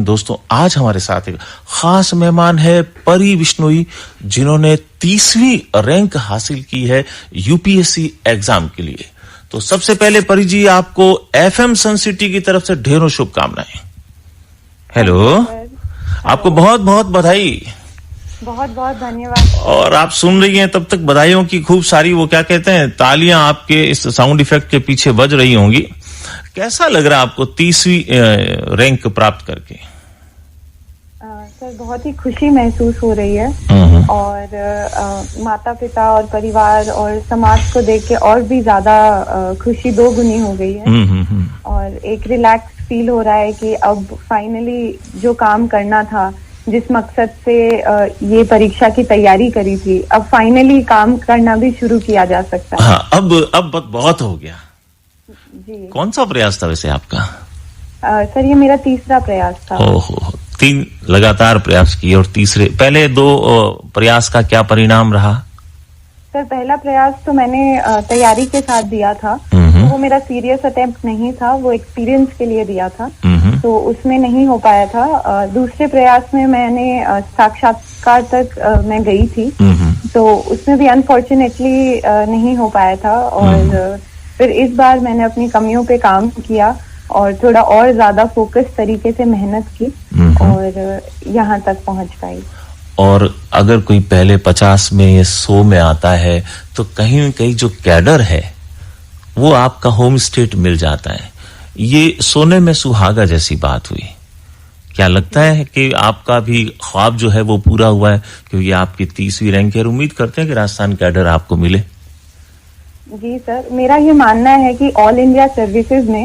दोस्तों, आज हमारे साथ एक खास मेहमान है परी बिश्नोई, जिन्होंने 30वीं रैंक हासिल की है यूपीएससी एग्जाम के लिए। तो सबसे पहले परी जी, आपको एफएम सन सिटी की तरफ से ढेरों शुभकामनाएं। हेलो, आपको बहुत बहुत बधाई। बहुत बहुत धन्यवाद। और आप सुन रही हैं तब तक बधाइयों की खूब सारी, वो क्या कहते हैं, तालियां आपके इस साउंड इफेक्ट के पीछे बज रही होंगी। कैसा लग रहा है आपको 30वीं रैंक प्राप्त करके? सर, बहुत ही खुशी महसूस हो रही है और माता पिता और परिवार और समाज को देख के और भी ज्यादा खुशी दोगुनी हो गई है। और एक रिलैक्स फील हो रहा है कि अब फाइनली जो काम करना था, जिस मकसद से ये परीक्षा की तैयारी करी थी, अब फाइनली काम करना भी शुरू किया जा सकता है। हाँ, अब बहुत हो गया जी। कौन सा प्रयास था वैसे आपका? सर, ये मेरा तीसरा प्रयास था। ओहो, 3 लगातार प्रयास किए और तीसरे, पहले 2 प्रयास का क्या परिणाम रहा? सर, पहला प्रयास तो मैंने तैयारी के साथ दिया था, तो वो मेरा सीरियस अटेम्प्ट नहीं था, वो एक्सपीरियंस के लिए दिया था, तो उसमें नहीं हो पाया था। दूसरे प्रयास में मैंने साक्षात्कार तक मैं गई थी, तो उसमें भी अनफॉर्चुनेटली नहीं हो पाया था। और फिर इस बार मैंने अपनी कमियों पे काम किया और थोड़ा और ज्यादा फोकस तरीके से मेहनत की और यहाँ तक पहुंच पाई। और अगर कोई पहले 50 में या 100 में आता है तो कहीं न कहीं जो कैडर है वो आपका होम स्टेट मिल जाता है। ये सोने में सुहागा जैसी बात हुई। क्या लगता है कि आपका भी ख्वाब जो है वो पूरा हुआ है, क्योंकि आपकी 30वीं रैंक है? उम्मीद करते हैं कि राजस्थान कैडर आपको मिले। जी सर, मेरा ये मानना है कि ऑल इंडिया सर्विसेज में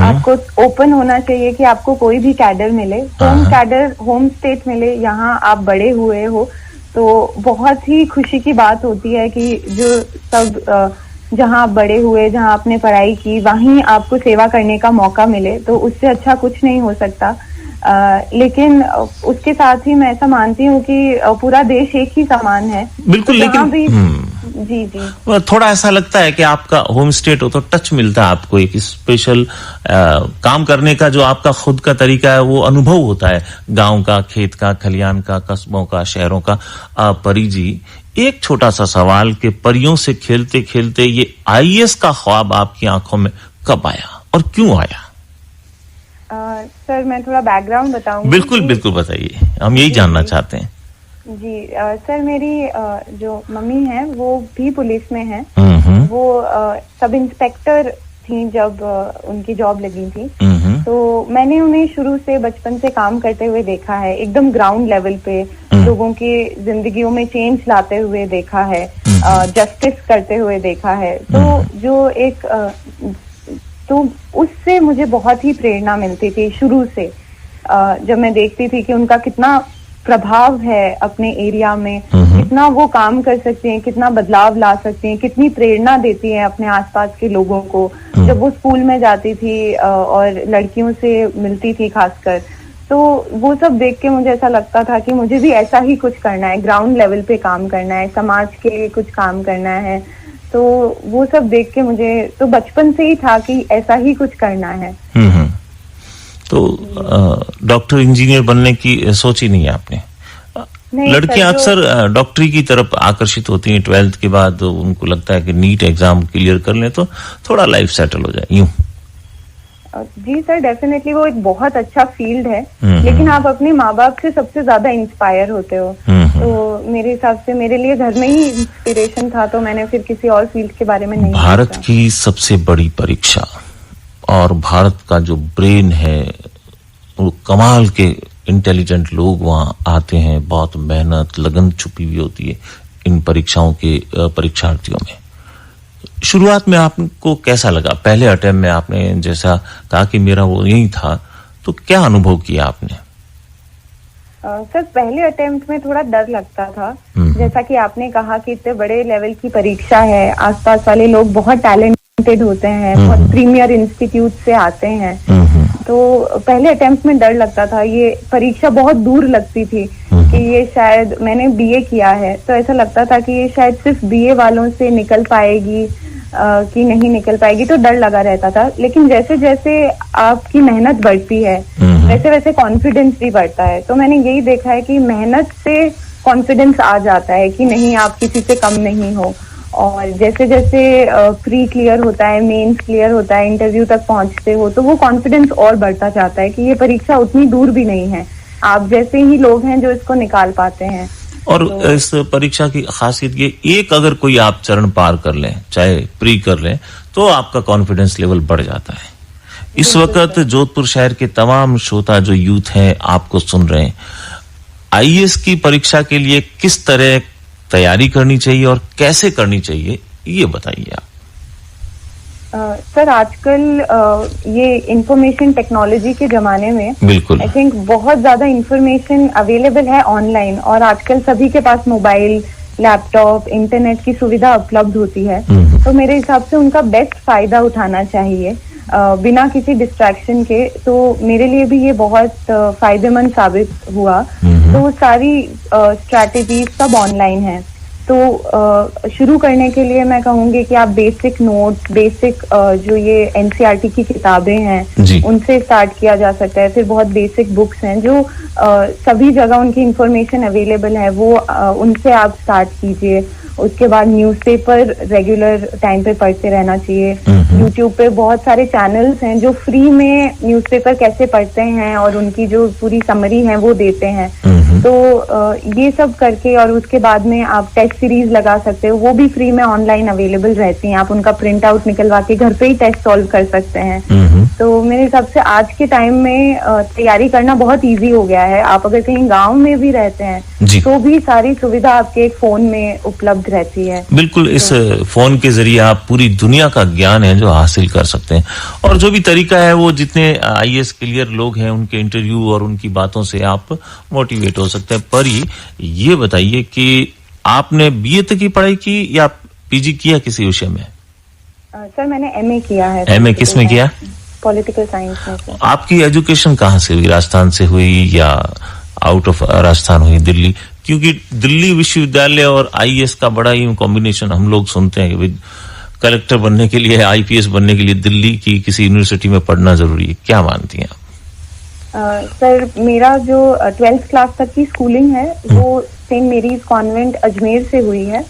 आपको ओपन होना चाहिए कि आपको कोई भी कैडर मिले, होम कैडर, होम स्टेट मिले, यहाँ आप बड़े हुए हो, तो बहुत ही खुशी की बात होती है कि जो सब जहाँ आप बड़े हुए, जहाँ आपने पढ़ाई की, वहीं आपको सेवा करने का मौका मिले, तो उससे अच्छा कुछ नहीं हो सकता। लेकिन उसके साथ ही मैं ऐसा मानती हूँ कि पूरा देश एक ही समान है। बिल्कुल, लेकिन भी जी थोड़ा ऐसा लगता है कि आपका होम स्टेट हो तो टच मिलता है आपको, एक स्पेशल काम करने का जो आपका खुद का तरीका है वो अनुभव होता है, गांव का, खेत का, खलियान का, कस्बों का, शहरों का। परी जी, एक छोटा सा सवाल कि परियों से खेलते खेलते ये आईएएस का ख्वाब आपकी आंखों में कब आया और क्यों आया? सर, मैं थोड़ा बैकग्राउंड बताऊंगी। बिल्कुल बिल्कुल, बताइए, हम यही जानना चाहते हैं। जी सर, मेरी जो मम्मी है वो भी पुलिस में है। वो सब इंस्पेक्टर थी जब उनकी जॉब लगी थी, तो मैंने उन्हें शुरू से बचपन से काम करते हुए देखा है, एकदम ग्राउंड लेवल पे लोगों की जिंदगियों में चेंज लाते हुए देखा है, जस्टिस करते हुए देखा है। तो उससे मुझे बहुत ही प्रेरणा मिलती थी शुरू से, जब मैं देखती थी कि उनका कितना प्रभाव है अपने एरिया में, कितना वो काम कर सकते हैं, कितना बदलाव ला सकते हैं, कितनी प्रेरणा देती है अपने आसपास के लोगों को। जब वो स्कूल में जाती थी और लड़कियों से मिलती थी खासकर, तो वो सब देख के मुझे ऐसा लगता था कि मुझे भी ऐसा ही कुछ करना है, ग्राउंड लेवल पे काम करना है, समाज के लिए कुछ काम करना है। तो वो सब देख के मुझे तो बचपन से ही था कि ऐसा ही कुछ करना है। तो डॉक्टर, इंजीनियर बनने की सोची नहीं है आपने? लड़कियां अक्सर डॉक्टरी की तरफ आकर्षित होती हैं 12th के बाद, उनको लगता है कि नीट एग्जाम क्लियर कर लें तो थोड़ा लाइफ सेटल हो जाए, यूं? जी सर, डेफिनेटली वो एक बहुत अच्छा फील्ड है, लेकिन आप अपने माँ बाप से सबसे ज्यादा इंस्पायर होते हो। तो मेरे हिसाब से मेरे लिए घर में ही इंस्पिरेशन था, तो मैंने फिर किसी और फील्ड के बारे में नहीं सोचा। भारत की सबसे बड़ी परीक्षा और भारत का जो ब्रेन है, वो कमाल के इंटेलिजेंट लोग वहां आते हैं, बहुत मेहनत, लगन छुपी हुई होती है इन परीक्षाओं के परीक्षार्थियों में। शुरुआत में आपको कैसा लगा? पहले अटेम्प्ट में आपने जैसा कहा कि मेरा वो यही था, तो क्या अनुभव किया आपने? सर, पहले अटेम्प्ट में थोड़ा डर लगता था, जैसा कि आपने कहा कि इतने बड़े लेवल की परीक्षा है, आसपास वाले लोग बहुत टैलेंटेड होते हैं, बहुत प्रीमियर इंस्टीट्यूट से आते हैं, तो पहले अटेम्प्ट में डर लगता था। ये परीक्षा बहुत दूर लगती थी कि ये शायद, मैंने बीए किया है तो ऐसा लगता था कि ये शायद सिर्फ बीए वालों से निकल पाएगी कि नहीं निकल पाएगी, तो डर लगा रहता था। लेकिन जैसे जैसे आपकी मेहनत बढ़ती है, वैसे वैसे कॉन्फिडेंस भी बढ़ता है। तो मैंने यही देखा है कि मेहनत से कॉन्फिडेंस आ जाता है कि नहीं, आप किसी से कम नहीं हो। और जैसे जैसे प्री क्लियर होता है, मेंस क्लियर होता है, इंटरव्यू तक पहुंचते हो, तो वो कॉन्फिडेंस और बढ़ता जाता है कि ये परीक्षा उतनी दूर भी नहीं है, आप जैसे ही लोग हैं जो इसको निकाल पाते हैं। और तो इस परीक्षा की खासियत ये, एक अगर कोई आप चरण पार कर लें, चाहे प्री कर लें, तो आपका कॉन्फिडेंस लेवल बढ़ जाता है। इस वक्त जोधपुर शहर के तमाम श्रोता जो यूथ हैं आपको सुन रहे हैं, आईएएस की परीक्षा के लिए किस तरह तैयारी करनी चाहिए और कैसे करनी चाहिए, ये बताइए आप। सर, आजकल ये इंफॉर्मेशन टेक्नोलॉजी के जमाने में बिल्कुल आई थिंक बहुत ज्यादा इंफॉर्मेशन अवेलेबल है ऑनलाइन, और आजकल सभी के पास मोबाइल, लैपटॉप, इंटरनेट की सुविधा उपलब्ध होती है। तो मेरे हिसाब से उनका बेस्ट फायदा उठाना चाहिए बिना किसी डिस्ट्रैक्शन के। तो मेरे लिए भी ये बहुत फायदेमंद साबित हुआ। तो सारी स्ट्रैटेजी सब ऑनलाइन है। तो शुरू करने के लिए मैं कहूंगी कि आप बेसिक नोट्स, बेसिक जो ये एनसीईआरटी की किताबें हैं उनसे स्टार्ट किया जा सकता है। फिर बहुत बेसिक बुक्स हैं जो सभी जगह उनकी इंफॉर्मेशन अवेलेबल है, वो उनसे आप स्टार्ट कीजिए। उसके बाद न्यूज़पेपर रेगुलर टाइम पे पढ़ते रहना चाहिए। यूट्यूब पे बहुत सारे चैनल्स हैं जो फ्री में न्यूज़पेपर कैसे पढ़ते हैं और उनकी जो पूरी समरी है वो देते हैं। तो ये सब करके, और उसके बाद में आप टेस्ट सीरीज लगा सकते हो, वो भी फ्री में ऑनलाइन अवेलेबल रहती हैं। आप उनका प्रिंट आउट निकलवा के घर पे ही टेस्ट सॉल्व कर सकते हैं। तो मेरे हिसाब से आज के टाइम में तैयारी करना बहुत इजी हो गया है। आप अगर कहीं गांव में भी रहते हैं तो भी सारी सुविधा आपके एक फोन में उपलब्ध रहती है। बिल्कुल, इस फोन के जरिए आप पूरी दुनिया का ज्ञान है जो हासिल कर सकते हैं। और जो भी तरीका है, वो जितने आईएएस क्लियर लोग हैं उनके इंटरव्यू और उनकी बातों से आप मोटिवेट हो सकते हैं। पर ये बताइए कि आपने बीए तक की पढ़ाई की या पीजी किया किसी विषय में? सर, मैंने एमए किया है। एमए किस में किया? पॉलिटिकल साइंस में। आपकी एजुकेशन कहाँ से हुई? राजस्थान से हुई या आउट ऑफ राजस्थान हुई, दिल्ली? क्योंकि दिल्ली विश्वविद्यालय और आईएएस का बड़ा ही कॉम्बिनेशन हम लोग सुनते हैं कि कलेक्टर बनने के लिए, आईपीएस बनने के लिए दिल्ली की किसी यूनिवर्सिटी में पढ़ना जरूरी है। क्या मानती हैं आप? सर, मेरा जो 12th क्लास तक की स्कूलिंग है वो सेंट मेरीज कॉन्वेंट अजमेर से हुई है।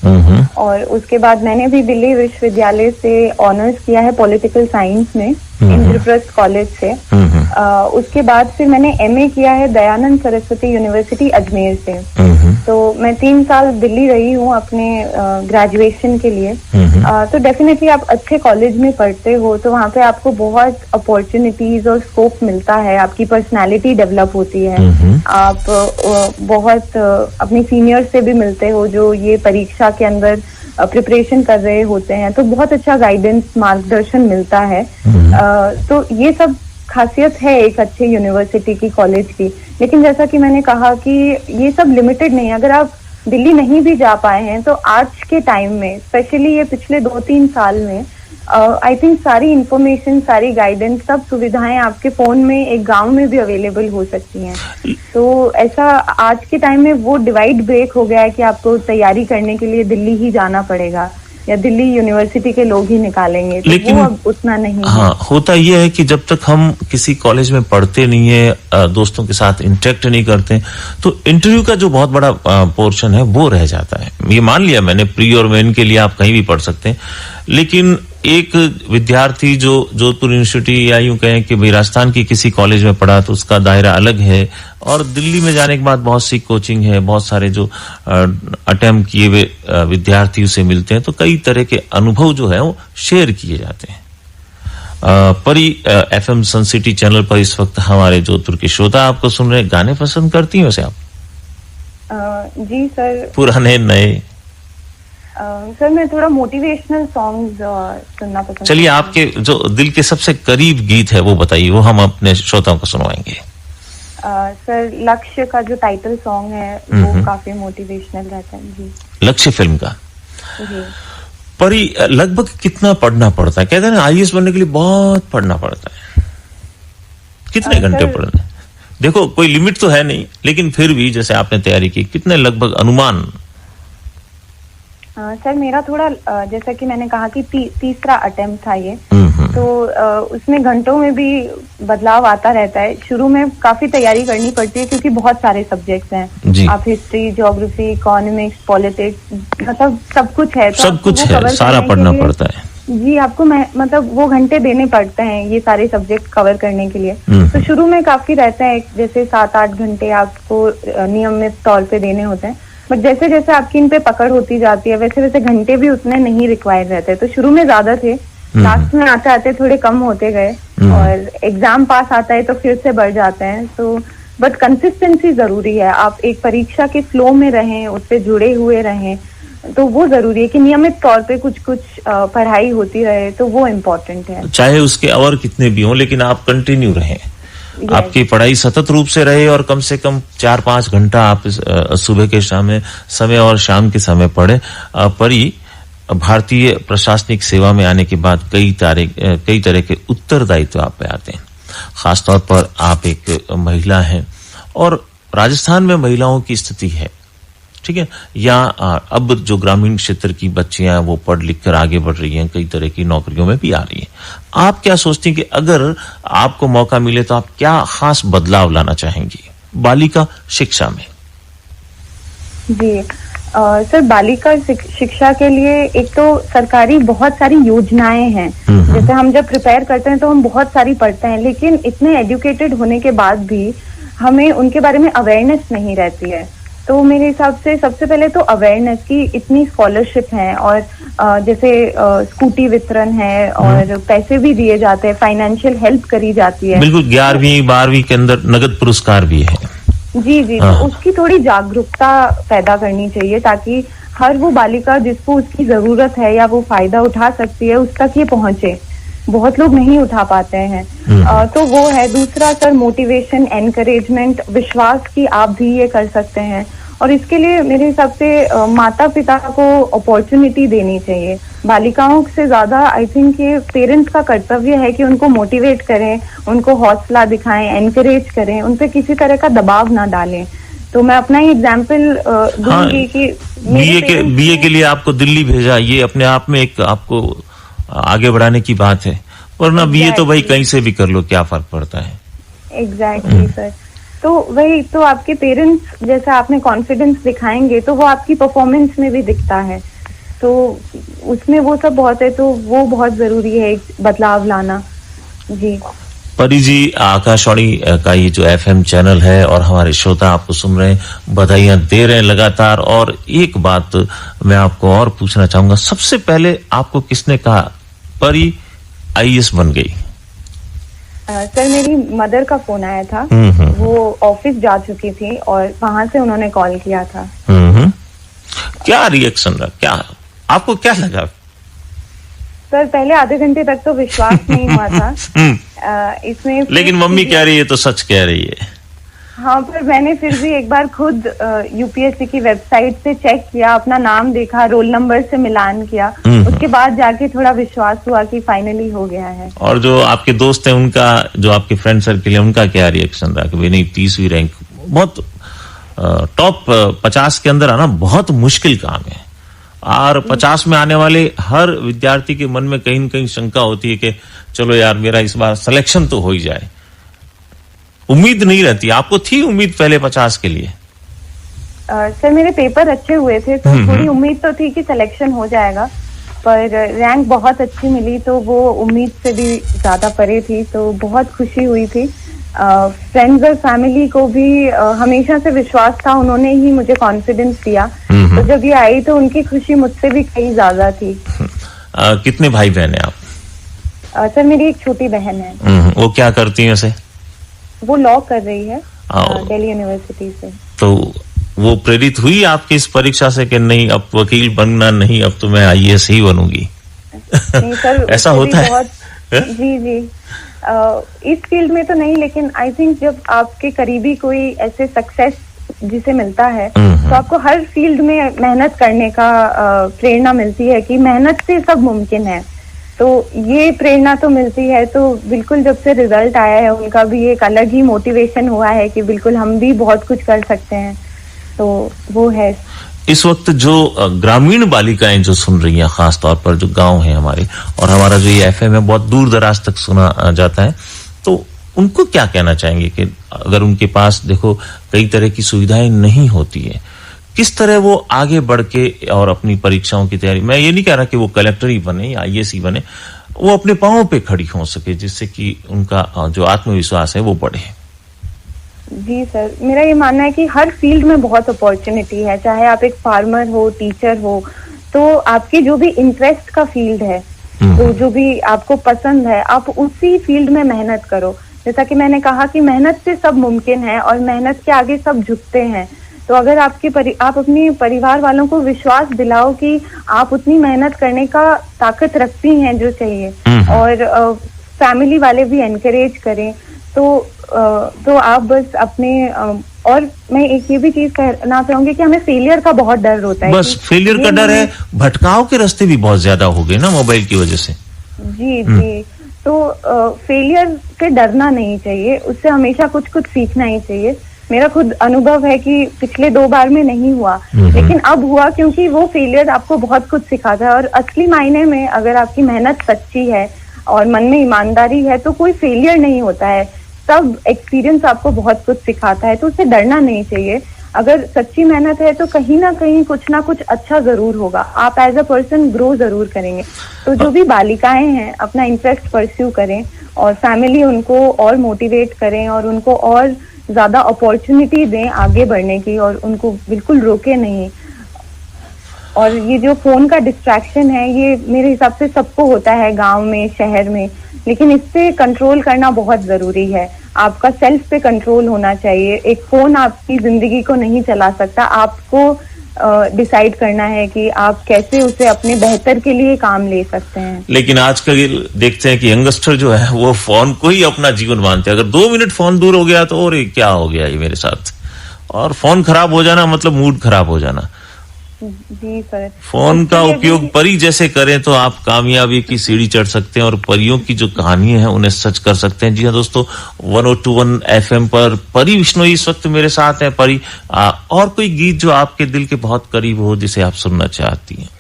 और उसके बाद मैंने भी दिल्ली विश्वविद्यालय से ऑनर्स किया है पॉलिटिकल साइंस में, इंद्रप्रस्थ कॉलेज से। उसके बाद फिर मैंने एमए किया है दयानंद सरस्वती यूनिवर्सिटी अजमेर से। तो मैं 3 साल दिल्ली रही हूँ अपने ग्रेजुएशन के लिए। तो डेफिनेटली आप अच्छे कॉलेज में पढ़ते हो तो वहाँ पे आपको बहुत अपॉर्चुनिटीज और स्कोप मिलता है, आपकी पर्सनालिटी डेवलप होती है। आप बहुत अपने सीनियर से भी मिलते हो जो ये परीक्षा के अंदर प्रिपरेशन कर रहे होते हैं, तो बहुत अच्छा गाइडेंस, मार्गदर्शन मिलता है। तो ये सब खासियत है एक अच्छे यूनिवर्सिटी की, कॉलेज की। लेकिन जैसा कि मैंने कहा कि ये सब लिमिटेड नहीं है। अगर आप दिल्ली नहीं भी जा पाए हैं तो आज के टाइम में, स्पेशली ये पिछले 2-3 साल में, आई थिंक सारी इंफॉर्मेशन, सारी गाइडेंस, सब सुविधाएं आपके फोन में एक गांव में भी अवेलेबल हो सकती हैं। तो ऐसा आज के टाइम में वो डिवाइड ब्रेक हो गया है कि आपको तैयारी करने के लिए दिल्ली ही जाना पड़ेगा या दिल्ली यूनिवर्सिटी के लोग ही निकालेंगे, तो लेकिन वो अब उतना नहीं। हाँ, होता यह है कि जब तक हम किसी कॉलेज में पढ़ते नहीं है, दोस्तों के साथ इंटरेक्ट नहीं करते, तो इंटरव्यू का जो बहुत बड़ा पोर्शन है वो रह जाता है। ये मान लिया मैंने, प्री और मेन के लिए आप कहीं भी पढ़ सकते हैं, लेकिन एक विद्यार्थी जो जोधपुर यूनिवर्सिटी या यूं कहें कि भाई राजस्थान की किसी कॉलेज में पढ़ा तो उसका दायरा अलग है, और दिल्ली में जाने के बाद बहुत सी कोचिंग है, बहुत सारे जो अटेम्प्ट किए हुए विद्यार्थियों से मिलते हैं, तो कई तरह के अनुभव जो है वो शेयर किए जाते हैं। परी एफएम सन सिटी चैनल पर इस वक्त हमारे जोधपुर के श्रोता आपको सुन रहे हैं। गाने पसंद करती हैं वैसे आप? जी सर। पुराने, नए? सर, मैं थोड़ा मोटिवेशनल सॉन्ग्स सुनना पसंद। चलिए, आपके जो दिल के सबसे करीब गीत है वो बताइए, वो हम अपने श्रोताओं को सुनवाएंगे। सर, लक्ष्य का जो टाइटल सॉन्ग है वो काफी मोटिवेशनल रहता है। जी, लक्ष्य फिल्म का। जी। पर लगभग कितना पढ़ना पड़ता है? कहते हैं ना आईएएस बनने के लिए बहुत पढ़ना पड़ता है। कितने घंटे पढ़ने? देखो, कोई लिमिट तो है नहीं, लेकिन फिर भी जैसे आपने तैयारी की, कितने लगभग अनुमान? सर, मेरा थोड़ा जैसा कि मैंने कहा कि तीसरा अटेम्प्ट था ये, तो उसमें घंटों में भी बदलाव आता रहता है। शुरू में काफी तैयारी करनी पड़ती है क्योंकि बहुत सारे सब्जेक्ट्स हैं। आप हिस्ट्री, ज्योग्राफी, इकोनॉमिक्स, पॉलिटिक्स, मतलब सब कुछ है। तो सब कुछ है, सारा पढ़ना पड़ता है जी। आपको मतलब वो घंटे देने पड़ते हैं ये सारे सब्जेक्ट कवर करने के लिए। तो शुरू में काफी रहता है, जैसे 7-8 घंटे आपको नियमित तौर पे देने होते हैं। बट जैसे जैसे आपकी इन पे पकड़ होती जाती है वैसे वैसे घंटे भी उतने नहीं रिक्वायर रहते। तो शुरू में ज्यादा थे, लास्ट में आते आते थोड़े कम होते गए और एग्जाम पास आता है तो फिर से बढ़ जाते हैं। तो बट कंसिस्टेंसी जरूरी है। आप एक परीक्षा के फ्लो में रहें, उससे जुड़े हुए रहें, तो वो जरूरी है कि नियमित तौर पे कुछ पढ़ाई होती रहे, तो वो इम्पोर्टेंट है। चाहे उसके आवर कितने भी हों, लेकिन आप कंटिन्यू रहें, आपकी पढ़ाई सतत रूप से रहे और कम से कम 4-5 घंटा आप सुबह के समय और शाम के समय पढ़े। परी भारतीय प्रशासनिक सेवा में आने के बाद कई तरह के उत्तरदायित्व आप पे आते हैं। खासतौर पर आप एक महिला हैं और राजस्थान में महिलाओं की स्थिति है, ठीक है, या अब जो ग्रामीण क्षेत्र की बच्चियां वो पढ़ लिख कर आगे बढ़ रही हैं, कई तरह की नौकरियों में भी आ रही हैं। आप क्या सोचती हैं कि अगर आपको मौका मिले तो आप क्या खास बदलाव लाना चाहेंगी बालिका शिक्षा में? जी सर, बालिका शिक्षा के लिए एक तो सरकारी बहुत सारी योजनाएं हैं। जैसे हम जब प्रिपेयर करते हैं तो हम बहुत सारी पढ़ते हैं, लेकिन इतने एजुकेटेड होने के बाद भी हमें उनके बारे में अवेयरनेस नहीं रहती है। तो मेरे हिसाब से सबसे पहले तो अवेयरनेस की इतनी स्कॉलरशिप है और जैसे स्कूटी वितरण है और पैसे भी दिए जाते हैं, फाइनेंशियल हेल्प करी जाती है। बिल्कुल, 11वीं-12वीं के अंदर नगद पुरस्कार भी है। जी, तो उसकी थोड़ी जागरूकता पैदा करनी चाहिए ताकि हर वो बालिका जिसको उसकी जरूरत है या वो फायदा उठा सकती है उस तक ये पहुंचे। बहुत लोग नहीं उठा पाते हैं। तो वो है। दूसरा सर, मोटिवेशन, एनकरेजमेंट, विश्वास की आप भी ये कर सकते हैं और इसके लिए मेरे हिसाब से माता पिता को अपॉर्चुनिटी देनी चाहिए। बालिकाओं से ज्यादा आई थिंक ये पेरेंट्स का कर्तव्य है कि उनको मोटिवेट करें, उनको हौसला दिखाएं, एनकरेज करें, उन पे किसी तरह का दबाव ना डालें। तो मैं अपना ही एग्जाम्पल दूंगी कि बीए के लिए आपको दिल्ली भेजा, ये अपने आप में एक आपको आगे बढ़ाने की बात है, वरना बीए तो भाई कहीं से भी कर लो, क्या फर्क पड़ता है। Exactly sir. तो वही तो आपके पेरेंट्स जैसे आपने कॉन्फिडेंस दिखाएंगे तो वो आपकी परफॉर्मेंस में भी दिखता है। तो उसमें वो सब बहुत है, तो वो बहुत जरूरी है एक बदलाव लाना। जी परी जी, आकाशवाणी का ये जो एफएम चैनल है और हमारे श्रोता आपको सुन रहे हैं, बधाइयां दे रहे हैं लगातार। और एक बात मैं आपको और पूछना चाहूंगा, सबसे पहले आपको किसने कहा परी आईएएस बन गई? सर, मेरी मदर का फोन आया था। वो ऑफिस जा चुकी थी और वहां से उन्होंने कॉल किया था। क्या रिएक्शन रहा, क्या आपको क्या लगा? सर, पहले आधे घंटे तक तो विश्वास नहीं हुआ था इसमें, लेकिन मम्मी कह रही है तो सच कह रही है। हाँ, पर मैंने फिर भी एक बार खुद यूपीएससी की वेबसाइट से चेक किया, अपना नाम देखा, रोल नंबर से मिलान किया, उसके बाद जाके थोड़ा विश्वास हुआ कि फाइनली हो गया है। और जो आपके दोस्त हैं उनका, जो आपके फ्रेंड सर्किल है, उनका क्या रिएक्शन रहा कि भाई नहीं 30वीं रैंक, बहुत टॉप 50 के अंदर आना बहुत मुश्किल काम है और 50 में आने वाले हर विद्यार्थी के मन में कहीं न कहीं शंका होती है कि चलो यार मेरा इस बार सिलेक्शन तो हो ही जाए। उम्मीद नहीं रहती, आपको थी उम्मीद पहले 50 के लिए? सर, मेरे पेपर अच्छे हुए थे तो थोड़ी उम्मीद तो थी कि सिलेक्शन हो जाएगा, पर रैंक बहुत अच्छी मिली तो वो उम्मीद से भी ज्यादा परे थी, तो बहुत खुशी हुई थी। फ्रेंड्स और फैमिली को भी हमेशा से विश्वास था, उन्होंने ही मुझे कॉन्फिडेंस दिया। तो जब ये आई तो उनकी खुशी मुझसे भी कहीं ज्यादा थी। कितने भाई बहन हैं आप? सर, मेरी एक छोटी बहन है। वो क्या करती है वैसे? वो लॉ कर रही है दिल्ली यूनिवर्सिटी से। तो वो प्रेरित हुई आपकी इस परीक्षा से कि नहीं अब वकील बनना नहीं, अब तो मैं आईएएस ही बनूंगी? नहीं सर, ऐसा होता है? जी इस फील्ड में तो नहीं, लेकिन आई थिंक जब आपके करीबी कोई ऐसे सक्सेस जिसे मिलता है तो आपको हर फील्ड में मेहनत करने का प्रेरणा मिलती है कि मेहनत से सब मुमकिन है। तो ये प्रेरणा तो मिलती है। तो बिल्कुल जब से रिजल्ट आया है उनका भी एक अलग ही मोटिवेशन हुआ है कि बिल्कुल हम भी बहुत कुछ कर सकते हैं। तो वो है। इस वक्त जो ग्रामीण बालिकाएं जो सुन रही हैं, खास तौर पर जो गांव है हमारे, और हमारा जो ये एफएम है बहुत दूर दराज तक सुना जाता है, तो उनको क्या कहना चाहेंगे कि अगर उनके पास देखो कई तरह की सुविधाएं नहीं होती है, किस तरह वो आगे बढ़ के और अपनी परीक्षाओं की तैयारी, मैं ये नहीं कह रहा कि वो कलेक्टर ही बने या आईएएस ही बने, वो अपने पांवों पे खड़ी हो सके, जिससे कि उनका जो आत्मविश्वास है वो बढ़े। जी सर, मेरा ये मानना है कि हर फील्ड में बहुत अपॉर्चुनिटी है, चाहे आप एक फार्मर हो, टीचर हो, तो आपके जो भी इंटरेस्ट का फील्ड है, तो जो भी आपको पसंद है, आप उसी फील्ड में मेहनत करो। जैसा कि मैंने कहा कि मेहनत से सब मुमकिन है और मेहनत के आगे सब झुकते हैं। तो अगर आप अपने परिवार वालों को विश्वास दिलाओ कि आप उतनी मेहनत करने का ताकत रखती हैं जो चाहिए, और फैमिली वाले भी एनकरेज करें, तो आप बस अपने और मैं एक ये भी चीज कहना चाहूंगी कि हमें फेलियर का बहुत डर होता है। बस फेलियर का डर है, भटकाव के रास्ते भी बहुत ज्यादा हो गए ना मोबाइल की वजह से। जी, तो फेलियर से डरना नहीं चाहिए, उससे हमेशा कुछ सीखना ही चाहिए। मेरा खुद अनुभव है कि पिछले 2 बार में नहीं हुआ, लेकिन अब हुआ, क्योंकि वो फेलियर आपको बहुत कुछ सिखाता है। और असली मायने में अगर आपकी मेहनत सच्ची है और मन में ईमानदारी है, तो कोई फेलियर नहीं होता है, सब एक्सपीरियंस आपको बहुत कुछ सिखाता है, तो उससे डरना नहीं चाहिए। अगर सच्ची मेहनत है तो कहीं ना कहीं कुछ ना कुछ अच्छा जरूर होगा, आप एज अ पर्सन ग्रो जरूर करेंगे। तो जो भी बालिकाएं हैं अपना इंटरेस्ट परस्यू करें, और फैमिली उनको और मोटिवेट करें और उनको और ज्यादा अपॉर्चुनिटी दें आगे बढ़ने की, और उनको बिल्कुल रोके नहीं। और ये जो फोन का डिस्ट्रैक्शन है, ये मेरे हिसाब से सबको होता है, गांव में, शहर में, लेकिन इससे कंट्रोल करना बहुत जरूरी है। आपका सेल्फ पे कंट्रोल होना चाहिए। एक फोन आपकी जिंदगी को नहीं चला सकता, आपको डिसाइड करना है कि आप कैसे उसे अपने बेहतर के लिए काम ले सकते हैं। लेकिन आजकल देखते हैं कि यंगस्टर जो है वो फोन को ही अपना जीवन मानते हैं। अगर 2 मिनट फोन दूर हो गया तो और क्या हो गया ये मेरे साथ, और फोन खराब हो जाना मतलब मूड खराब हो जाना। जी सर, फोन का उपयोग परी जैसे करें तो आप कामयाबी की सीढ़ी चढ़ सकते हैं और परियों की जो कहानियां हैं उन्हें सच कर सकते हैं। जी हाँ दोस्तों, 1021 एफएम पर परी बिश्नोई इस वक्त मेरे साथ है। परी, और कोई गीत जो आपके दिल के बहुत करीब हो जिसे आप सुनना चाहती हैं?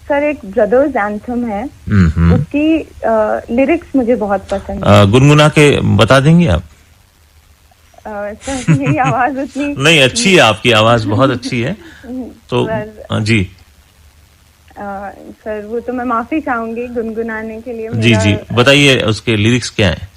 सर, एक ब्रदर्स एंथम है, उसकी लिरिक्स मुझे बहुत पसंद है। गुनगुना के बता देंगे आप? सर, मेरी आवाज उतनी नहीं, अच्छी है, आपकी आवाज बहुत अच्छी है, तो जी सर वो तो मैं माफी चाहूंगी गुनगुनाने के लिए। जी बताइए उसके लिरिक्स क्या हैं?